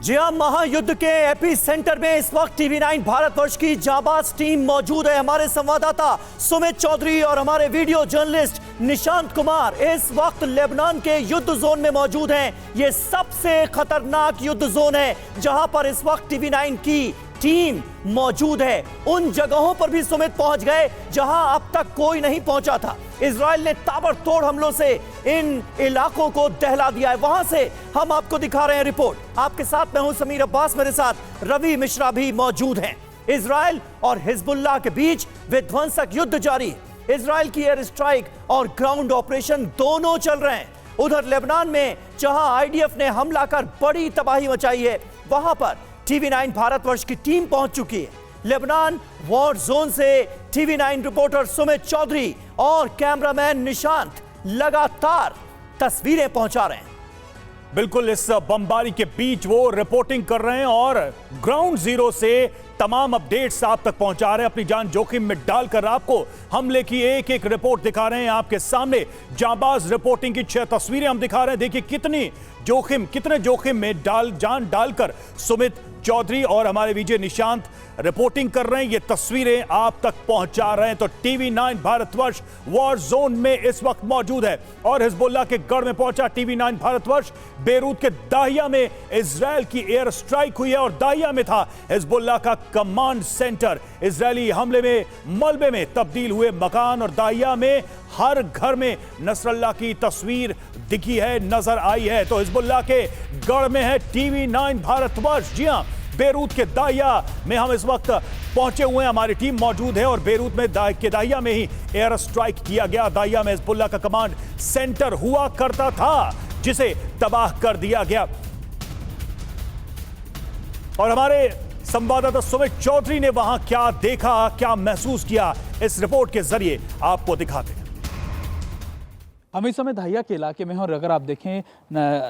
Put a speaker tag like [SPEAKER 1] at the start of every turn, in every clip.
[SPEAKER 1] जी हाँ, महायुद्ध के एपी सेंटर में इस वक्त टीवी9 भारतवर्ष की जाबाज टीम मौजूद है। हमारे संवाददाता सुमित चौधरी और हमारे वीडियो जर्नलिस्ट निशांत कुमार इस वक्त लेबनान के युद्ध जोन में मौजूद हैं। ये सबसे खतरनाक युद्ध जोन है जहां पर इस वक्त टीवी9 की टीम मौजूद है। उन जगहों पर भी सुमित पहुंच गए जहां अब तक कोई नहीं पहुंचा था। इजराइल ने ताबड़तोड़ हमलों से इन इलाकों को दहला दिया है। वहां से हम आपको दिखा रहे हैं रिपोर्ट। आपके साथ मैं हूं समीर अब्बास, मेरे साथ रवि मिश्रा भी मौजूद हैं। इजराइल और हिजबुल्लाह के बीच विध्वंसक युद्ध जारी है। इजराइल की एयर स्ट्राइक और ग्राउंड ऑपरेशन दोनों चल रहे हैं। उधर लेबनान में जहां आईडीएफ ने हमला कर बड़ी तबाही मचाई है, वहां पर टीवी9 भारतवर्ष की टीम पहुंच चुकी है। लेबनान वॉर जोन से टीवी9 रिपोर्टर सुमित चौधरी और कैमरामैन निशांत लगातार तस्वीरें पहुंचा रहे हैं।
[SPEAKER 2] बिल्कुल, इस बमबारी के बीच वो रिपोर्टिंग कर रहे हैं और ग्राउंड जीरो से तमाम अपडेट्स आप तक पहुंचा रहे हैं, अपनी जान जोखिम में डालकर आपको हमले की एक एक रिपोर्ट दिखा रहे हैं। आपके सामने जांबाज रिपोर्टिंग की 6 तस्वीरें हम दिखा रहे हैं। देखिए कितने जोखिम में जान डालकर सुमित चौधरी और हमारे विजय निशांत रिपोर्टिंग कर रहे हैं। ये तस्वीरें आप तक पहुंचा रहे हैं। तो टीवी9 भारतवर्ष वॉर जोन में इस वक्त मौजूद है और हिजबुल्लाह के गढ़ में पहुंचा टीवी9 भारतवर्ष। बेरूत के दाहिया में इजराइल की एयर स्ट्राइक हुई है और दाहिया में था हिजबुल्लाह का कमांड सेंटर। इजरायली हमले में मलबे में तब्दील हुए मकान और दाहिया में हर घर में नसरल्लाह की तस्वीर दिखी है, नजर आई है। तो हिजबुल्लाह के गढ़ में है टीवी9 भारतवर्ष। जी हां, बेरूत के दाहिया में हम इस वक्त पहुंचे हुए हैं। हमारी टीम मौजूद है और बेरूत में के दाहिया में ही एयर स्ट्राइक किया गया। दाहिया में हिजबुल्लाह का कमांड सेंटर हुआ करता था जिसे तबाह कर दिया गया। और हमारे संवाददाता सुमित चौधरी ने वहां क्या देखा, क्या महसूस किया, इस रिपोर्ट के जरिए आपको दिखाते हैं।
[SPEAKER 3] हम इस समय दाहिया के इलाके में हैं और अगर आप देखें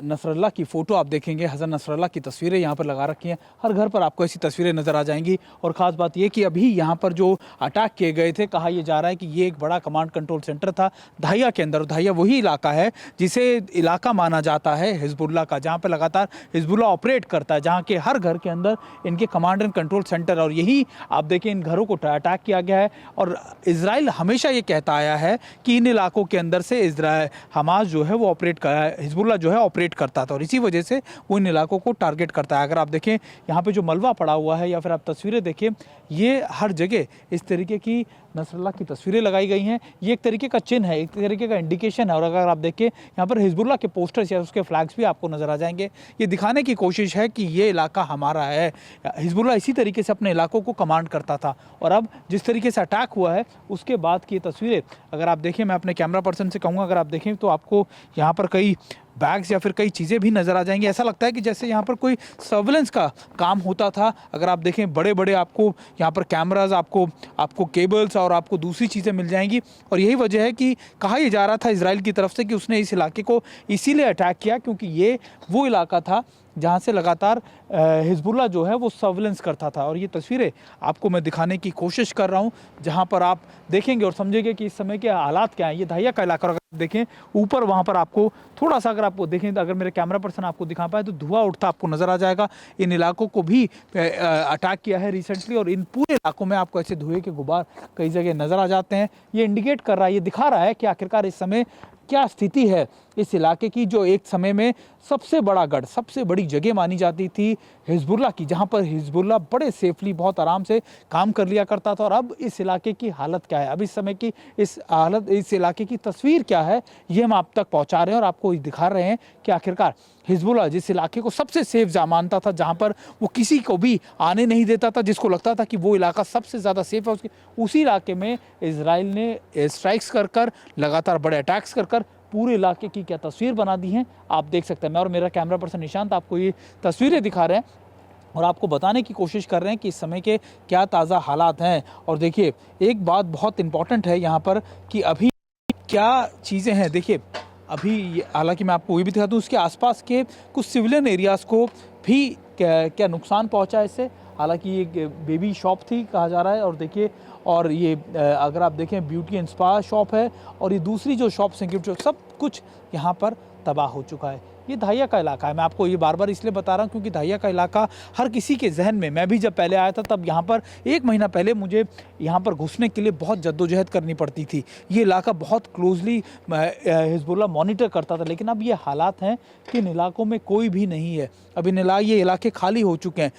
[SPEAKER 3] नसरल्लाह की फ़ोटो आप देखेंगे, हज़रत नसरल्लाह की तस्वीरें यहाँ पर लगा रखी हैं। हर घर पर आपको ऐसी तस्वीरें नज़र आ जाएंगी। और ख़ास बात यह कि अभी यहाँ पर जो अटैक किए गए थे, कहा यह जा रहा है कि ये एक बड़ा कमांड कंट्रोल सेंटर था दाहिया के अंदर। दाहिया वही इलाका है जिसे इलाका माना जाता है हिजबुल्लाह का, जहाँ पर लगातार हिजबुल्लाह ऑपरेट करता है, जहाँ के हर घर के अंदर इनके कमांड एंड कंट्रोल सेंटर। और यही आप देखें, इन घरों को अटैक किया गया है। और इजराइल हमेशा ये कहता आया है कि इन इलाकों के अंदर से हमास जो है वो हिजबुल्लाह जो है ऑपरेट करता था और इसी वजह से वो इन इलाकों को टारगेट करता है। अगर आप देखें यहाँ पे जो मलबा पड़ा हुआ है या फिर आप तस्वीरें देखें, ये हर जगह इस तरीके की नसरल्लाह की तस्वीरें लगाई गई हैं। ये एक तरीके का चिन्ह है, एक तरीके का इंडिकेशन है। और अगर आप देखें यहाँ पर हिजबुल्लाह के पोस्टर्स या उसके फ्लैग्स भी आपको नज़र आ जाएंगे। ये दिखाने की कोशिश है कि ये इलाका हमारा है। हिजबुल्लाह इसी तरीके से अपने इलाकों को कमांड करता था और अब जिस तरीके से अटैक हुआ है उसके बाद की तस्वीरें अगर आप देखें, मैं अपने कैमरा पर्सन से कहूँगा, अगर आप देखें तो आपको यहाँ पर कई बैग्स या फिर कई चीज़ें भी नज़र आ जाएंगी। ऐसा लगता है कि जैसे यहाँ पर कोई सर्विलेंस का काम होता था। अगर आप देखें, बड़े बड़े आपको यहाँ पर कैमराज, आपको केबल्स और आपको दूसरी चीज़ें मिल जाएंगी। और यही वजह है कि कहा यह जा रहा था इजराइल की तरफ से कि उसने इस इलाके को इसीलिए अटैक किया क्योंकि ये वो इलाका था जहाँ से लगातार हिजबुल्लाह जो है वो सर्विलेंस करता था। और ये तस्वीरें आपको मैं दिखाने की कोशिश कर रहा हूँ जहाँ पर आप देखेंगे और समझेंगे कि इस समय के हालात क्या हैं। ये दाहिया का इलाका, अगर देखें ऊपर वहाँ पर आपको थोड़ा सा, अगर आपको देखें, अगर मेरे कैमरा पर्सन आपको दिखा पाए तो धुआं उठता आपको नज़र आ जाएगा। इन इलाकों को भी अटैक किया है रिसेंटली और इन पूरे इलाकों में आपको ऐसे धुएँ के गुबार कई जगह नज़र आ जाते हैं। ये इंडिकेट कर रहा है, ये दिखा रहा है कि आखिरकार इस समय क्या स्थिति है इस इलाके की, जो एक समय में सबसे बड़ा गढ़, सबसे बड़ी जगह मानी जाती थी हिजबुल्लाह की, जहां पर हिजबुल्लाह बड़े सेफली, बहुत आराम से काम कर लिया करता था। और अब इस इलाके की हालत क्या है, अब इस समय की इस इलाके की तस्वीर क्या है, ये हम आप तक पहुंचा रहे हैं और आपको दिखा रहे हैं कि आखिरकार हिजबुल्लाह जिस इलाके को सबसे सेफ मानता था, जहाँ पर वो किसी को भी आने नहीं देता था, जिसको लगता था कि वो इलाका सबसे ज़्यादा सेफ है, उसी इलाके में इजराइल ने स्ट्राइक्स कर लगातार बड़े अटैक्स कर पूरे इलाके की क्या तस्वीर बना दी है आप देख सकते हैं। मैं और मेरा कैमरा पर्सन निशांत आपको ये तस्वीरें दिखा रहे हैं और आपको बताने की कोशिश कर रहे हैं कि इस समय के क्या ताज़ा हालात हैं। और देखिए, एक बात बहुत इंपॉर्टेंट है यहाँ पर कि अभी क्या चीज़ें हैं। देखिए, अभी हालांकि मैं आपको ये भी दिखा दूँ, उसके आसपास के कुछ सिविलियन एरियाज़ को भी क्या नुकसान पहुँचा है इससे। हालांकि ये बेबी शॉप थी कहा जा रहा है। और देखिए, और ये अगर आप देखें ब्यूटी एंड स्पा शॉप है और ये दूसरी जो शॉप्स हैं गिफ्ट शॉप, सब कुछ यहाँ पर तबाह हो चुका है। ये धाइया का इलाका है। मैं आपको ये बार बार इसलिए बता रहा हूँ क्योंकि धाइया का इलाका हर किसी के जहन में, मैं भी जब पहले आया था तब यहाँ पर 1 महीना पहले मुझे यहाँ पर घुसने के लिए बहुत जद्दोजहद करनी पड़ती थी। ये इलाका बहुत क्लोजली हिजबुल्लाह मॉनिटर करता था, लेकिन अब ये हालात हैं कि इन इलाकों में कोई भी नहीं है। अब ये इलाके खाली हो चुके हैं।